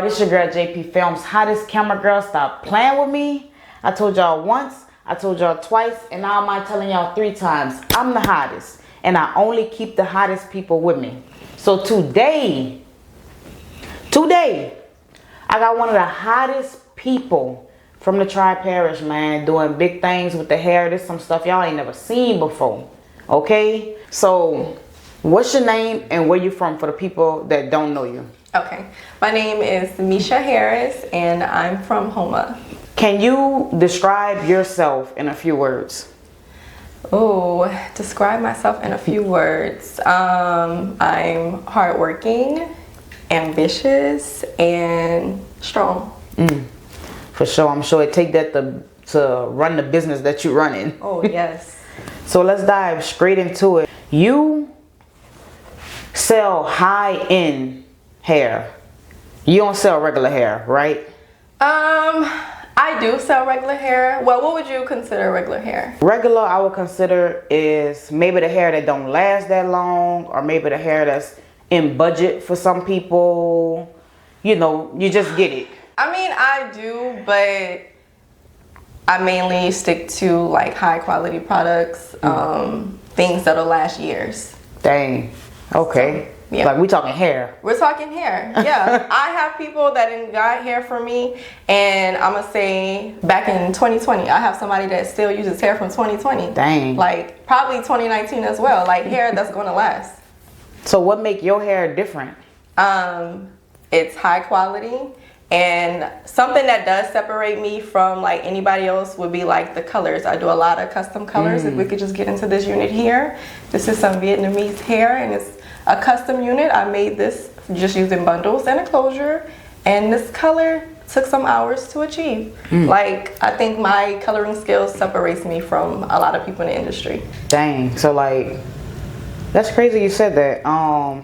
It's your girl JayP Films. Hottest camera girl. Stop playing with me. I told y'all once, I told y'all twice, and now I'm telling y'all 3 times. I'm the hottest, and I only keep the hottest people with me. So today, I got one of the hottest people from the Tri-Parish, man, doing big things with the hair. There's some stuff y'all ain't never seen before. Okay? So, what's your name and where you from for the people that don't know you? Okay. My name is Mesha Harris, and I'm from Homa. Can you describe yourself in a few words? Oh, describe myself in a few words. I'm hardworking, ambitious, and strong. For sure. I'm sure it take that to run the business that you're running. Oh, yes. So let's dive straight into it. You sell high-end hair. You don't sell regular hair, right? I do sell regular hair. Well, what would you consider regular hair? Regular, I would consider is maybe the hair that don't last that long, or maybe the hair that's in budget for some people. You know, you just get it. I mean, I do, but I mainly stick to like high quality products, things that'll last years. Dang. Okay. So, yeah. Like we talking hair. We're talking hair. Yeah. I have people that got hair for me, and I'm gonna say back in 2020, I have somebody that still uses hair from 2020. Dang. Like probably 2019 as well. Like hair that's gonna last. So what make your hair different? It's high quality. And something that does separate me from like anybody else would be like the colors. I do a lot of custom colors. If we could just get into this unit here. This is some Vietnamese hair, and it's a custom unit. I made this just using bundles and a closure. And this color took some hours to achieve. Like, I think my coloring skills separates me from a lot of people in the industry. Dang. So like, that's crazy you said that.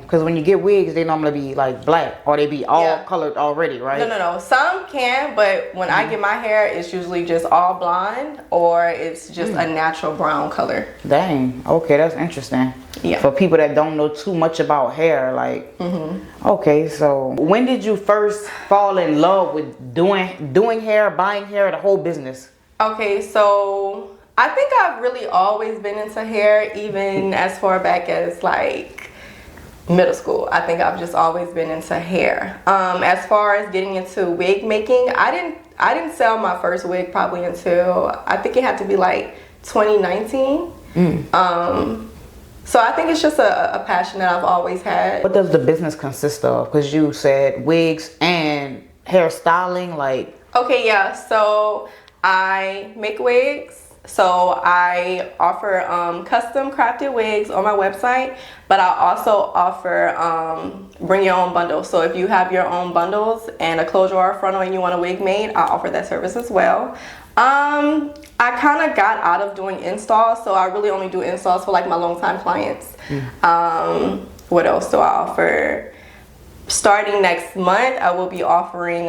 Because when you get wigs, they normally be like black, or they be all colored already, right? No. Some can, but when I get my hair, it's usually just all blonde, or it's just a natural brown color. Dang. Okay, that's interesting. Yeah. For people that don't know too much about hair, like, okay, so when did you first fall in love with doing hair, buying hair, the whole business? Okay, so I think I've really always been into hair, even as far back as like middle school. I think I've just always been into hair. As far as getting into wig making, I didn't sell my first wig probably until I think it had to be like 2019. So I think it's just a passion that I've always had. What does the business consist of? Because you said wigs and hairstyling, like. Okay, yeah. So I make wigs. So I offer custom crafted wigs on my website, but I also offer bring your own bundles. So if you have your own bundles and a closure or a frontal and you want a wig made, I offer that service as well. I kind of got out of doing installs, so I really only do installs for like my longtime clients. What else do I offer? Starting next month, I will be offering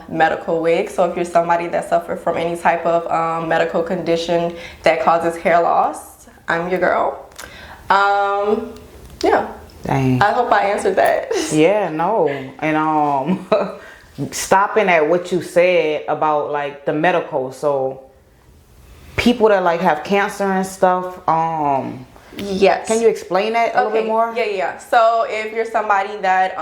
medical wigs. So if you're somebody that suffers from any type of medical condition that causes hair loss, I'm your girl. Yeah. Dang. I hope I answered that. Yeah, no. And stopping at what you said about like the medical. So people that like have cancer and stuff, yes. Can you explain that a little bit more? Yeah. So if you're somebody that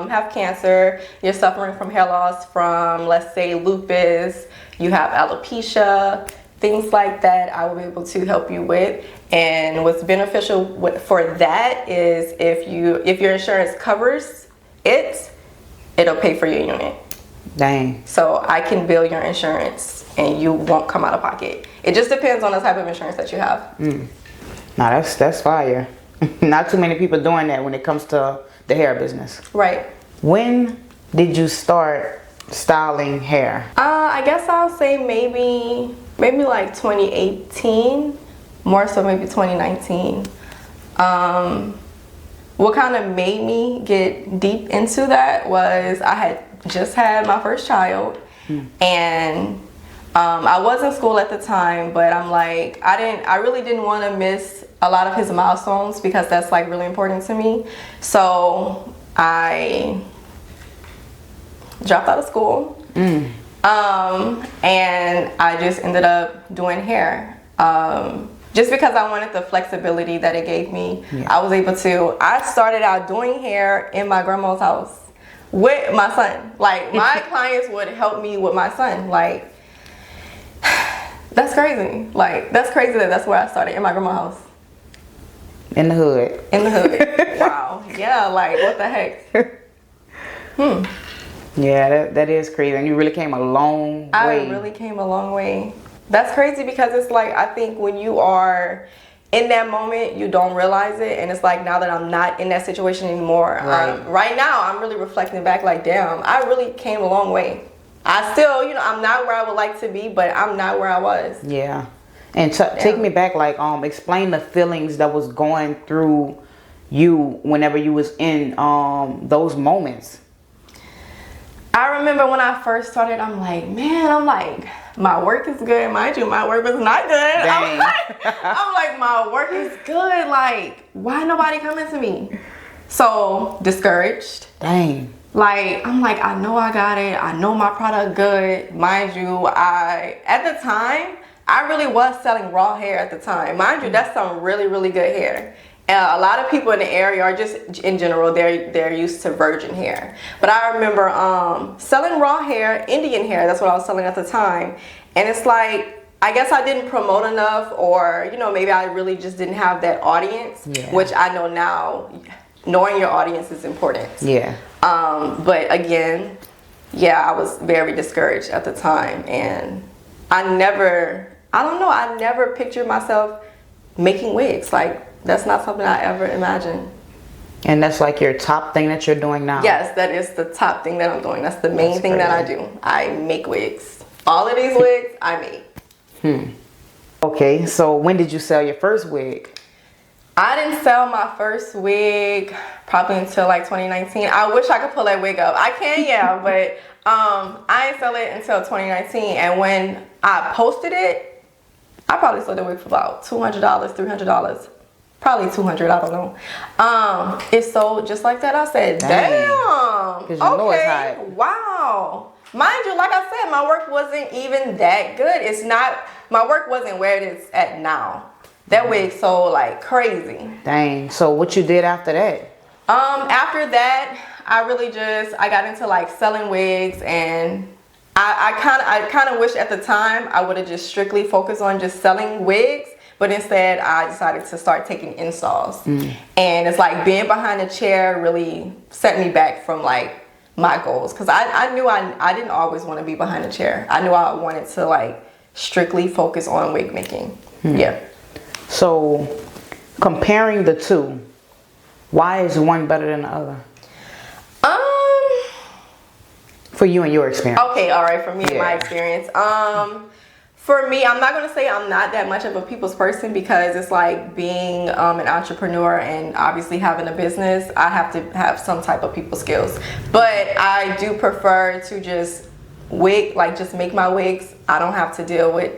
have cancer, you're suffering from hair loss from, let's say, lupus, you have alopecia, things like that, I will be able to help you with. And what's beneficial for that is if your insurance covers it, it'll pay for your unit. Dang. So I can bill your insurance and you won't come out of pocket. It just depends on the type of insurance that you have. Now that's fire. Not too many people doing that when it comes to the hair business. Right. When did you start styling hair? I guess I'll say maybe like 2018, more so maybe 2019. What kind of made me get deep into that was I had just had my first child, and I was in school at the time, but I'm like, I really didn't want to miss a lot of his milestones because that's like really important to me. So I dropped out of school. And I just ended up doing hair. Just because I wanted the flexibility that it gave me. I was able to, I started out doing hair in my grandma's house with my son. Like, my clients would help me with my son. Like, that's crazy. Like, that's crazy that that's where I started, in my grandma's house. In the hood. In the hood. Wow. Yeah, like, what the heck? Yeah, that is crazy. And you really came a long way. I really came a long way. That's crazy because it's like, I think when you are in that moment, you don't realize it. And it's like, now that I'm not in that situation anymore, right now, I'm really reflecting back like, damn, I really came a long way. I still, you know, I'm not where I would like to be, but I'm not where I was. Yeah. And take me back, like, explain the feelings that was going through you whenever you was in those moments. I remember when I first started, I'm like, my work is good. Mind you, my work was not good. I'm like, my work is good. Like, why nobody coming to me? So discouraged. Dang. Like, I'm like, I know I got it. I know my product good. Mind you, at the time, I really was selling raw hair at the time. Mind you, that's some really, really good hair. A lot of people in the area are just, in general, they're used to virgin hair. But I remember selling raw hair, Indian hair, that's what I was selling at the time. And it's like, I guess I didn't promote enough, or, you know, maybe I really just didn't have that audience, which I know now, knowing your audience is important. Yeah. But again, I was very discouraged at the time. And I never pictured myself making wigs. Like, that's not something I ever imagined. And that's like your top thing that you're doing now? Yes, that is the top thing that I'm doing. That's the main thing that I do. I make wigs. All of these wigs, I make. Okay, so when did you sell your first wig? I didn't sell my first wig probably until like 2019. I wish I could pull that wig up. I can, but I didn't sell it until 2019. And when I posted it, I probably sold the wig for about $200, $300. Probably 200, I don't know. It sold just like that. I said, damn. Because you know it's hot. Wow. Mind you, like I said, my work wasn't even that good. My work wasn't where it is at now. That wig sold like crazy. Dang. So what you did after that? After that, I got into like selling wigs, and I kind of wish at the time I would have just strictly focused on just selling wigs. But instead, I decided to start taking installs. And it's like being behind a chair really set me back from like my goals. Because I knew I didn't always want to be behind a chair. I knew I wanted to like strictly focus on wig making. Yeah. So comparing the two, why is one better than the other? For you and your experience. Okay, all right, for me and my experience. For me, I'm not going to say I'm not that much of a people's person, because it's like being an entrepreneur and obviously having a business, I have to have some type of people skills. But I do prefer to just just make my wigs. I don't have to deal with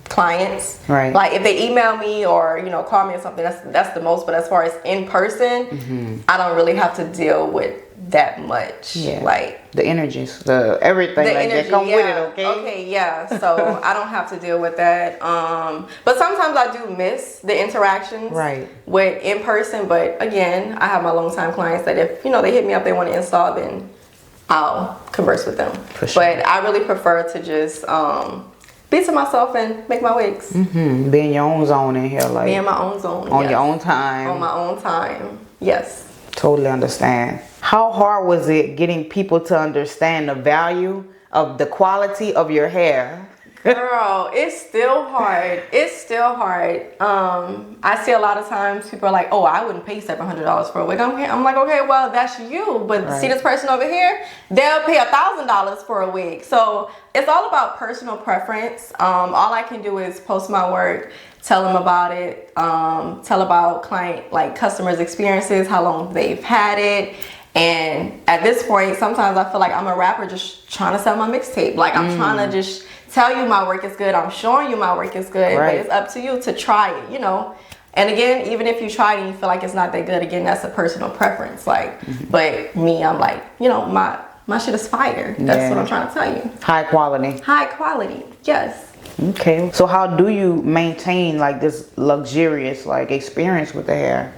clients. Right. Like if they email me or, you know, call me or something, that's the most. But as far as in person, I don't really have to deal with that much. Like the energies, the everything, the like energy, that come with it. Okay, so I don't have to deal with that. But sometimes I do miss the interactions with in person. But again, I have my long time clients that if, you know, they hit me up, they want to install, then I'll converse with them. For sure. But I really prefer to just be to myself and make my wigs. Be in your own zone in here, like be in my own zone on your own time. On my own time. Yes. Totally understand. How hard was it getting people to understand the value of the quality of your hair? Girl, it's still hard. It's still hard. I see a lot of times people are like, oh, I wouldn't pay $700 for a wig. I'm like, okay, well, that's you. But see this person over here? They'll pay $1,000 for a wig. So it's all about personal preference. All I can do is post my work, tell them about it, tell about customers' experiences, how long they've had it. And at this point, sometimes I feel like I'm a rapper just trying to sell my mixtape. Like I'm trying to just tell you my work is good. I'm showing you my work is good, but it's up to you to try it, you know. And again, even if you try it and you feel like it's not that good, again, that's a personal preference. Like, but me, I'm like, you know, My shit is fire. That's what I'm trying to tell you. High quality. High quality, yes. Okay. So how do you maintain like this luxurious like experience with the hair?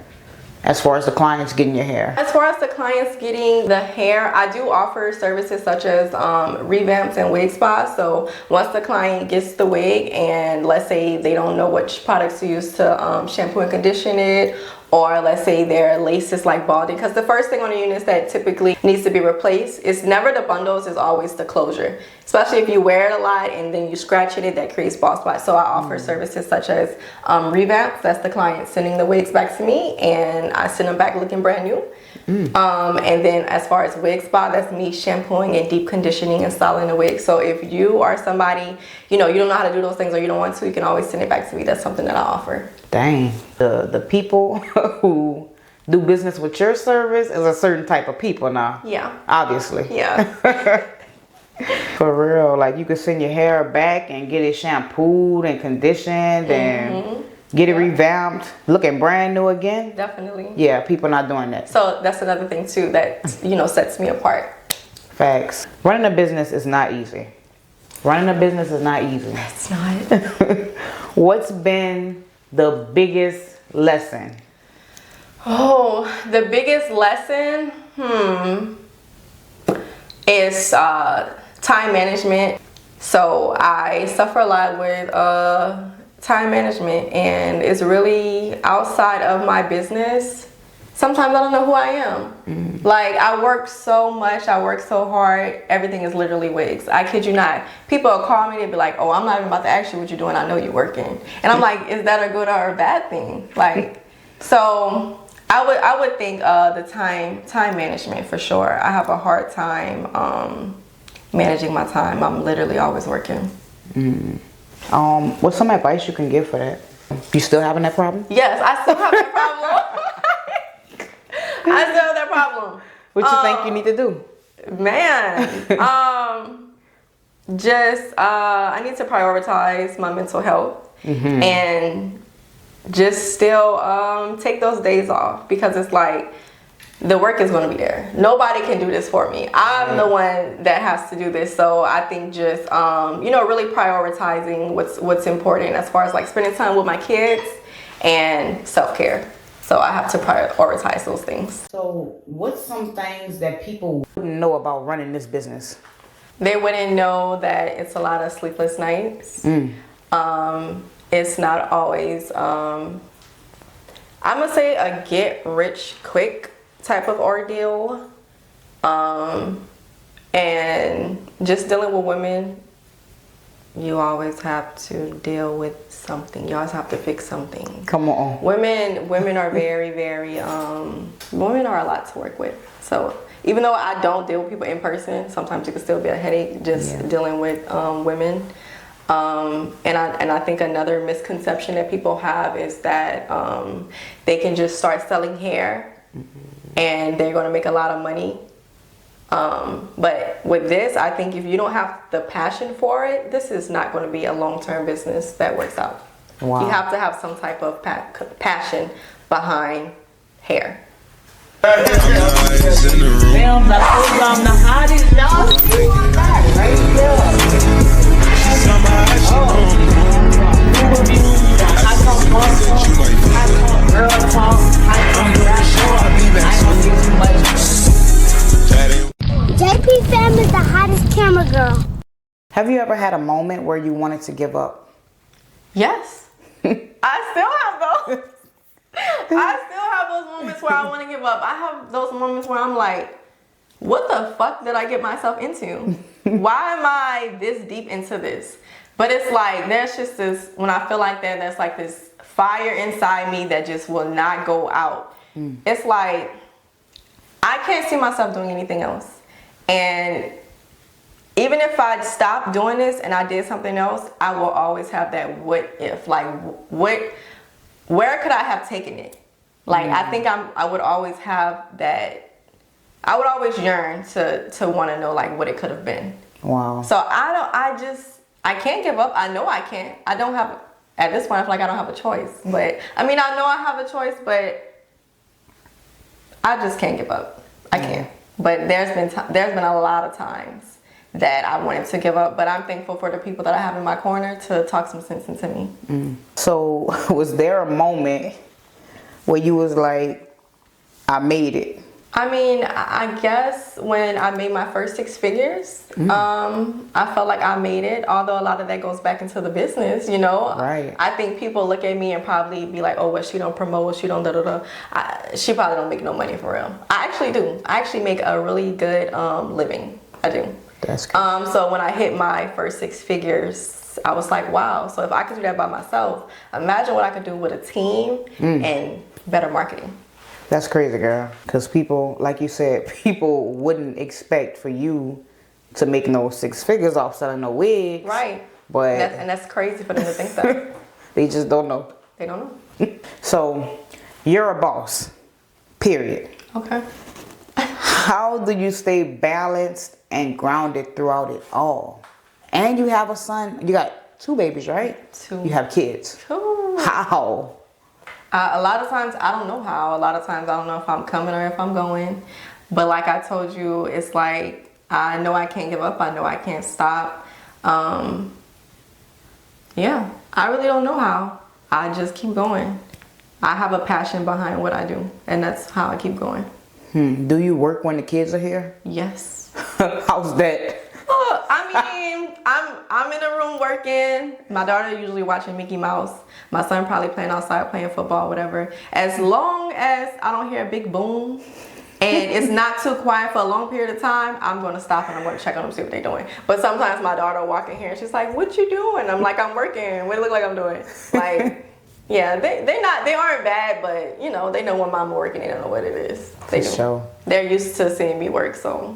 As far as the clients getting your hair? As far as the clients getting the hair, I do offer services such as revamps and wig spas. So once the client gets the wig and let's say they don't know which products to use to shampoo and condition it, or let's say their lace is like balding, because the first thing on the units that typically needs to be replaced is never the bundles, is always the closure. Especially if you wear it a lot and then you scratch it, that creates bald spots. So I offer services such as revamps. That's the client sending the wigs back to me and I send them back looking brand new. And then as far as wig spa, that's me shampooing and deep conditioning and styling the wig. So if you are somebody, you know, you don't know how to do those things or you don't want to, you can always send it back to me. That's something that I offer. Dang. The people who do business with your service is a certain type of people now. Yeah. Obviously. Yeah. For real. Like you could send your hair back and get it shampooed and conditioned and get it revamped, looking brand new again. Definitely. Yeah, people not doing that. So that's another thing too that, you know, sets me apart. Facts. Running a business is not easy. Running a business is not easy. It's not. What's been the biggest lesson? Oh, the biggest lesson, is time management. So I suffer a lot with time management, and it's really outside of my business. Sometimes I don't know who I am. Like, I work so much, I work so hard, everything is literally wigs. I kid you not. People will call me, they'd be like, oh, I'm not even about to ask you what you're doing, I know you're working. And I'm like, is that a good or a bad thing? Like, so I would think the time management for sure. I have a hard time managing my time. I'm literally always working. What's some advice you can give for that? You still having that problem? Yes, I still have that problem. I still have that problem. What you think you need to do? Man, I need to prioritize my mental health and just still take those days off, because it's like the work is going to be there. Nobody can do this for me. I'm the one that has to do this. So I think just you know, really prioritizing what's important as far as like spending time with my kids and self-care. So I have to prioritize those things. So what's some things that people wouldn't know about running this business? They wouldn't know that it's a lot of sleepless nights. It's not always, I'm gonna say a get rich quick type of ordeal. And just dealing with women, you always have to deal with something. You always have to fix something. Come on. Women are very, very, women are a lot to work with. So even though I don't deal with people in person, sometimes it can still be a headache just dealing with women. And I think another misconception that people have is that they can just start selling hair and they're going to make a lot of money. But with this, I think if you don't have the passion for it, this is not going to be a long-term business that works out. Wow. You have to have some type of passion behind hair. Damn, I'm the hottest. Y'all see one back right JayP fam is the hottest camera girl. Have you ever had a moment where you wanted to give up? Yes. I still have those. I still have those moments where I want to give up. I have those moments where I'm like, what the fuck did I get myself into? Why am I this deep into this? But it's like, there's just this, when I feel like that, there's like this fire inside me that just will not go out. It's like, I can't see myself doing anything else. And even if I stopped doing this and I did something else, I will always have that what if, like where could I have taken it? Like, I think I would always have that, I would always yearn to want to know like what it could have been. Wow. So I can't give up. I know I can't. I don't have, at this point I feel like I don't have a choice. But I mean, I know I have a choice, but I just can't give up. I can't. But there's been a lot of times that I wanted to give up, but I'm thankful for the people that I have in my corner to talk some sense into me. So was there a moment where you was like, I made it? I mean, I guess when I made my first 6 figures, I felt like I made it, although a lot of that goes back into the business, you know. Right. I think people look at me and probably be like, oh, well, she don't promote, she don't da-da-da. She probably don't make no money for real. I actually do. I actually make a really good living. I do. That's good. So when I hit my first 6 figures, I was like, wow, so if I could do that by myself, imagine what I could do with a team and better marketing. That's crazy, girl. Because people, like you said, people wouldn't expect for you to make no 6 figures off selling no wigs. Right. But that's crazy for them to think that. they just don't know. They don't know. So, you're a boss. Period. Okay. How do you stay balanced and grounded throughout it all? And you have a son. You got 2 babies, right? 2. You have kids. 2. How? A lot of times I don't know how. A lot of times I don't know if I'm coming or if I'm going. But like I told you, it's like I know I can't give up. I know I can't stop. Yeah, I really don't know how. I just keep going. I have a passion behind what I do, and that's how I keep going. Do you work when the kids are here? Yes. How's that? I mean, I'm in a room working. My daughter usually watching Mickey Mouse. My son probably playing outside, playing football, whatever. As long as I don't hear a big boom and it's not too quiet for a long period of time, I'm going to stop and I'm going to check on them, see what they're doing. But sometimes my daughter will walk in here and she's like, "What you doing?" I'm like, "I'm working. What do it look like I'm doing?" Like, yeah, they aren't bad, but you know, they know when mama working, they don't know what it is. They do. Sure. They're used to seeing me work, so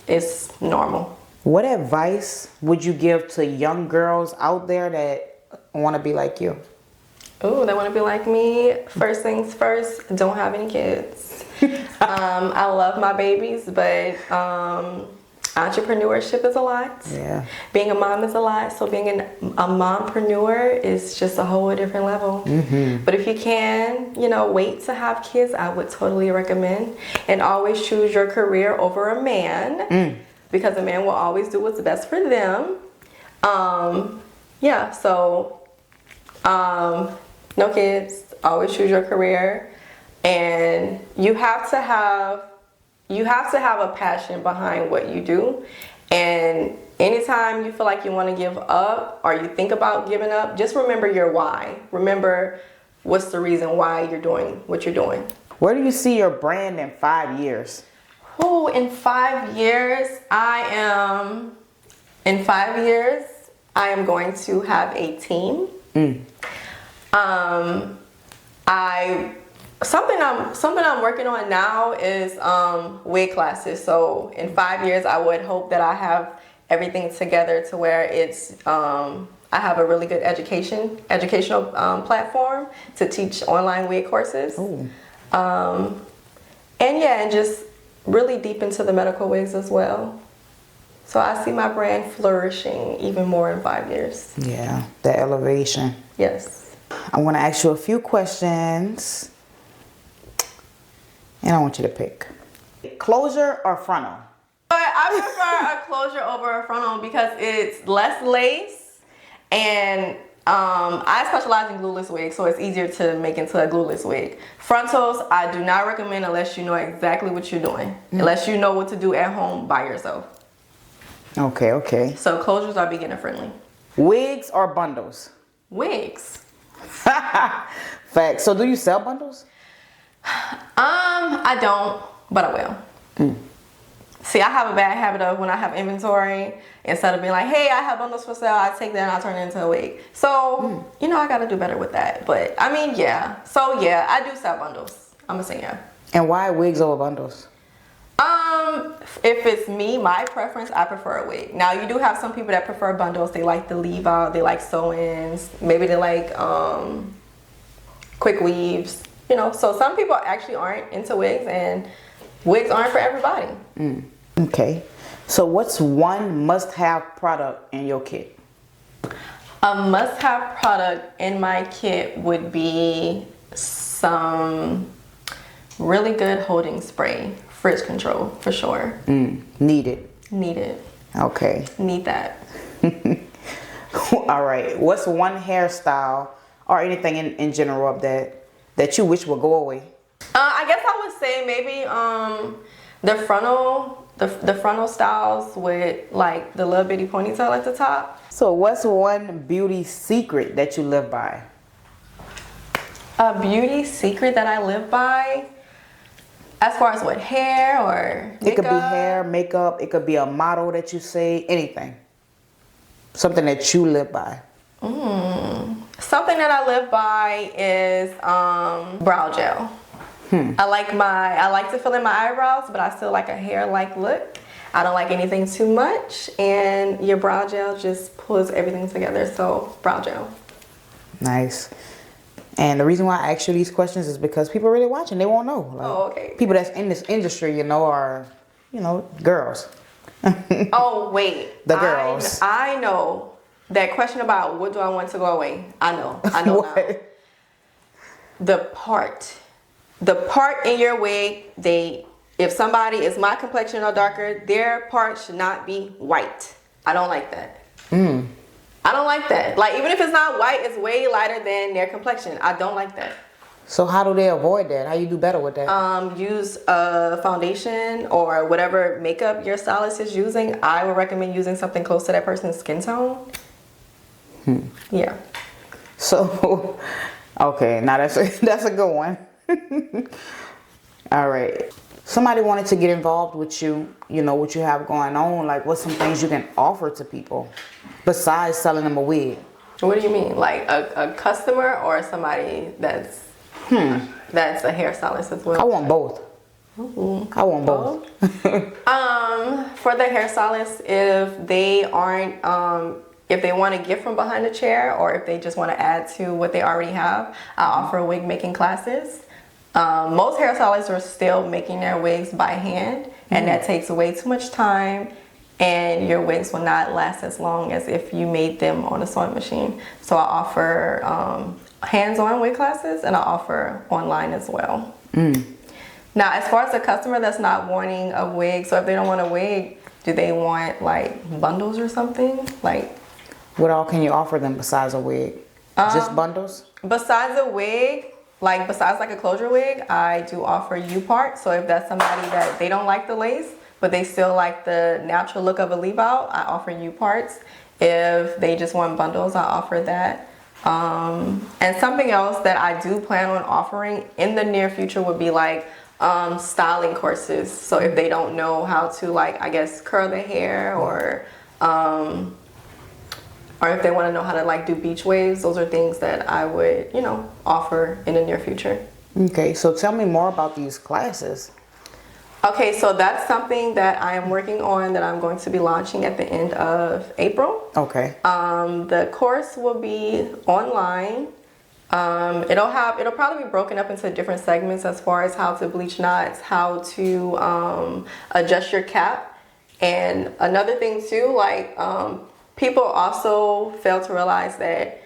it's normal. What advice would you give to young girls out there that want to be like you? Oh, they want to be like me. First things first, don't have any kids. I love my babies, but entrepreneurship is a lot. Yeah. Being a mom is a lot. So being a mompreneur is just a whole different level. But if you can, you know, wait to have kids, I would totally recommend. And always choose your career over a man. Because a man will always do what's best for them. Yeah, so no kids, always choose your career, and you have to have a passion behind what you do. And anytime you feel like you want to give up or you think about giving up, just remember your why. Remember what's the reason why you're doing what you're doing. Where do you see your brand in 5 years? Oh, in 5 years, I am going to have a team. Something I'm working on now is wig classes. So in 5 years, I would hope that I have everything together to where it's I have a really good educational platform to teach online wig courses. And just really deep into the medical wigs as well. So I see my brand flourishing even more in 5 years. Yeah, the elevation. Yes. I want to ask you a few questions, and I want you to pick. Closure or frontal? But I prefer a closure over a frontal because it's less lace, and I specialize in glueless wigs, so it's easier to make into a glueless wig. Frontals, I do not recommend unless you know exactly what you're doing, unless you know what to do at home by yourself. Okay. So closures are beginner friendly. Wigs or bundles? Wigs. Facts. So do you sell bundles? I don't, but I will. See, I have a bad habit of when I have inventory, instead of being like, hey, I have bundles for sale, I take that and I turn it into a wig. So, you know, I got to do better with that. But, I mean, yeah. So, yeah, I do sell bundles. I'm going to say yeah. And why wigs over bundles? If it's me, my preference, I prefer a wig. Now, you do have some people that prefer bundles. They like the leave out. They like sew-ins. Maybe they like quick weaves. You know, so some people actually aren't into wigs, and wigs aren't for everybody. Okay. So what's one must-have product in your kit? A must-have product in my kit would be some really good holding spray fridge control for sure. Needed. Need it. Okay. Need that. All right. What's one hairstyle or anything in general that you wish would go away? I guess I would say maybe the frontal styles with like the little bitty ponytail at the top. So what's one beauty secret that you live by? A beauty secret that I live by, as far as what, hair or makeup? It could be hair, makeup. It could be a motto that you say, anything. Something that you live by. Something that I live by is brow gel. I like to fill in my eyebrows, but I still like a hair-like look. I don't like anything too much, and your brow gel just pulls everything together. So brow gel. Nice. And the reason why I ask you these questions is because people are really watching. They won't know. Like, Oh, okay. People that's in this industry, are, girls. Oh, wait. The girls. I know that question about what do I want to go away. I know now. What? The part in your wig, if somebody is my complexion or darker, their part should not be white. I don't like that. I don't like that. Like, even if it's not white, it's way lighter than their complexion. I don't like that. So how do they avoid that? How you do better with that? Use a foundation or whatever makeup your stylist is using. I would recommend using something close to that person's skin tone. Yeah. So, okay, now that's a good one. All right. Somebody wanted to get involved with you, what you have going on. Like, what's some things you can offer to people besides selling them a wig? What do you mean? Like a customer or somebody that's a hairstylist as well? I want both. I want both. For the hairstylist, if they aren't, if they want to gift from behind a chair, or if they just want to add to what they already have, I offer wig making classes. Most hairstylists are still making their wigs by hand, and that takes way too much time, and your wigs will not last as long as if you made them on a sewing machine. So I offer hands-on wig classes, and I offer online as well. Now, as far as a customer that's not wanting a wig, so if they don't want a wig, do they want like bundles or something? Like, what all can you offer them besides a wig? Just bundles? Besides a wig, besides a closure wig, I do offer U-part. So if that's somebody that they don't like the lace, but they still like the natural look of a leave out, I offer U-parts. If they just want bundles, I offer that. And something else that I do plan on offering in the near future would be styling courses. So if they don't know how to curl their hair or if they want to know how to do beach waves, those are things that I would, offer in the near future. Okay, so tell me more about these classes. Okay, so that's something that I am working on that I'm going to be launching at the end of April. Okay. The course will be online. It'll probably be broken up into different segments as far as how to bleach knots, how to adjust your cap. And another thing too, people also fail to realize that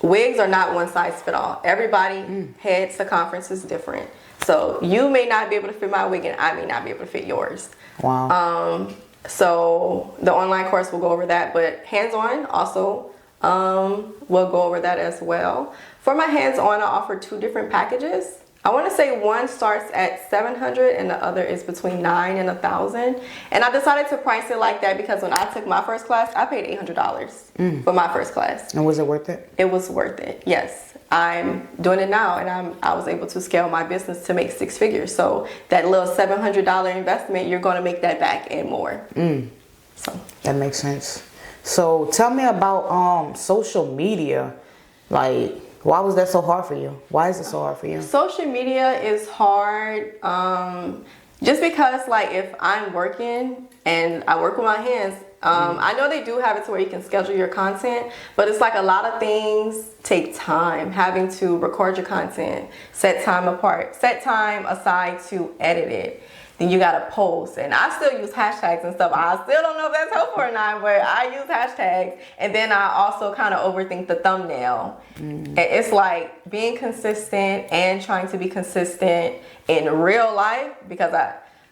wigs are not one size fit all. Everybody head circumference is different. So you may not be able to fit my wig and I may not be able to fit yours. Wow. So the online course will go over that, but hands-on also will go over that as well. For my hands-on, I offer 2 different packages. I want to say one starts at $700 and the other is between $900 and $1,000. And I decided to price it like that because when I took my first class, I paid $800 for my first class. And was it worth it? It was worth it, yes. I'm doing it now, and I was able to scale my business to make 6 figures. So that little $700 investment, you're going to make that back and more. So that makes sense. So tell me about social media. Why was that so hard for you? Why is it so hard for you? Social media is hard just because if I'm working and I work with my hands, I know they do have it to where you can schedule your content, but it's a lot of things take time. Having to record your content, set time aside to edit it. Then you gotta post, and I still use hashtags and stuff. I still don't know if that's helpful or not, but I use hashtags. And then I also kind of overthink the thumbnail. It's being consistent and trying to be consistent in real life, because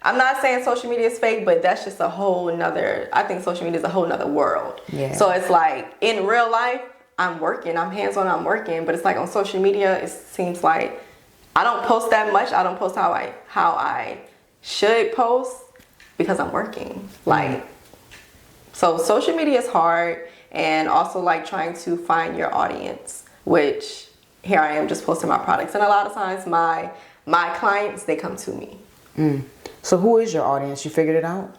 I'm not saying social media is fake, but that's just a whole nother, I think social media is a whole nother world. Yeah. So it's like in real life, I'm working, I'm hands-on, I'm working, but it's like on social media, it seems like I don't post that much. I don't post how I should post because I'm working. Like, so social media is hard, and also like trying to find your audience, which here I am just posting my products, and a lot of times my clients, they come to me. So who is your audience? You figured it out?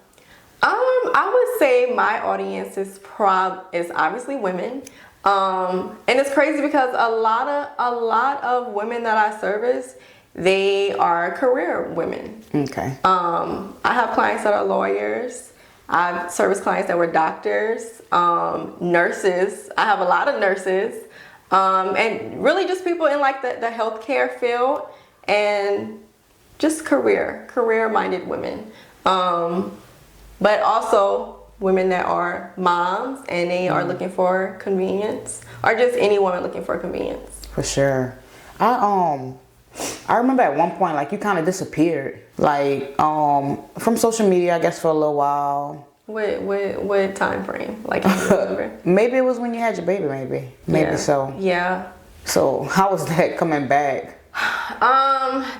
I would say my audience is obviously women. And it's crazy because a lot of women that I service, they are career women. Okay. I have clients that are lawyers. I've serviced clients that were doctors, nurses. I have a lot of nurses, and really just people in like the healthcare field, and just career-minded women. But also women that are moms and they are looking for convenience, or just any woman looking for convenience. For sure. I remember at one point, like, you kind of disappeared, like, from social media, I guess, for a little while. What time frame? Like, can you remember? Maybe it was when you had your baby, maybe Yeah. so. Yeah. So how was that coming back?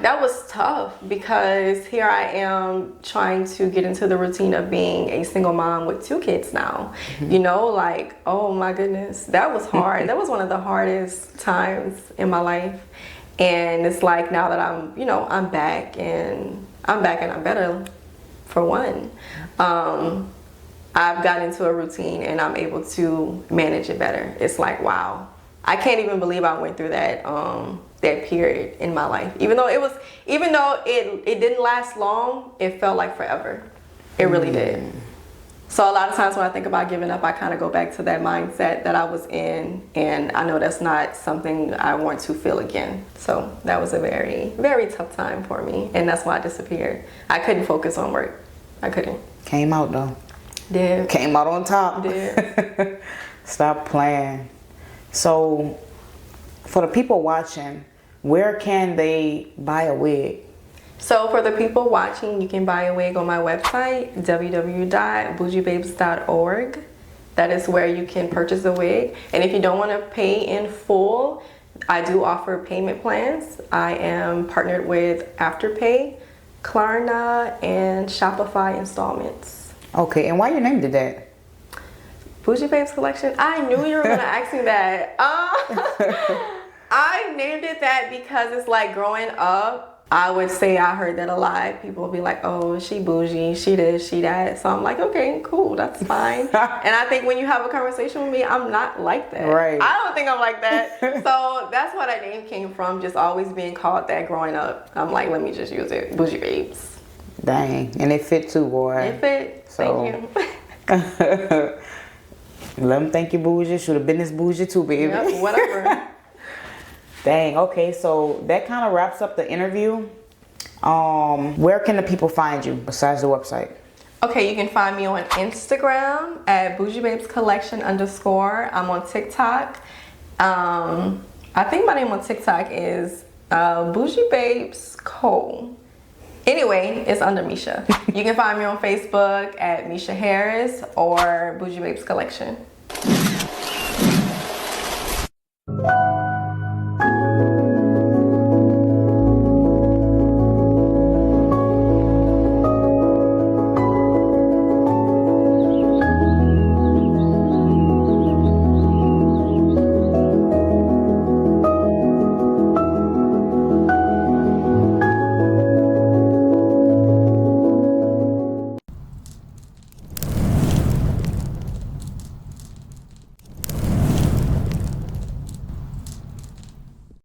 That was tough because here I am trying to get into the routine of being a single mom with 2 kids now. You know, like, oh my goodness, that was hard. That was one of the hardest times in my life. And it's like now that I'm back and I'm better for one. I've gotten into a routine and I'm able to manage it better. It's like, wow, I can't even believe I went through that that period in my life. Even though it didn't last long, it felt like forever. It really did. So a lot of times when I think about giving up, I kind of go back to that mindset that I was in, and I know that's not something I want to feel again. So that was a very, very tough time for me, and that's why I disappeared. I couldn't focus on work. I couldn't. Came out though. Did. Came out on top. Did. Stop playing. So, for the people watching, where can they buy a wig? So for the people watching, you can buy a wig on my website, www.bougiebabes.org. That is where you can purchase a wig. And if you don't want to pay in full, I do offer payment plans. I am partnered with Afterpay, Klarna, and Shopify installments. Okay, and why you named it that? Bougie Babes Collection. I knew you were gonna ask me that. I named it that because it's like growing up, I would say I heard that a lot. People would be like, oh, she bougie, she this, she that. So I'm like, okay, cool, that's fine. And I think when you have a conversation with me, I'm not like that. Right. I don't think I'm like that. So that's where that name came from, just always being called that growing up. I'm like, let me just use it, Bougie Babes. Dang, and it fit too, boy. It fit, So. thank you. Let them think you bougie. Should have been this bougie too, baby. Yep, whatever. Dang, okay, so that kind of wraps up the interview. Where can the people find you besides the website? Okay, you can find me on Instagram at bougiebabescollection_. I'm on TikTok. I think my name on TikTok is Bougie Babes Co. Anyway, it's under Mesha. You can find me on Facebook at Mesha Harris or Bougie Babes Collection.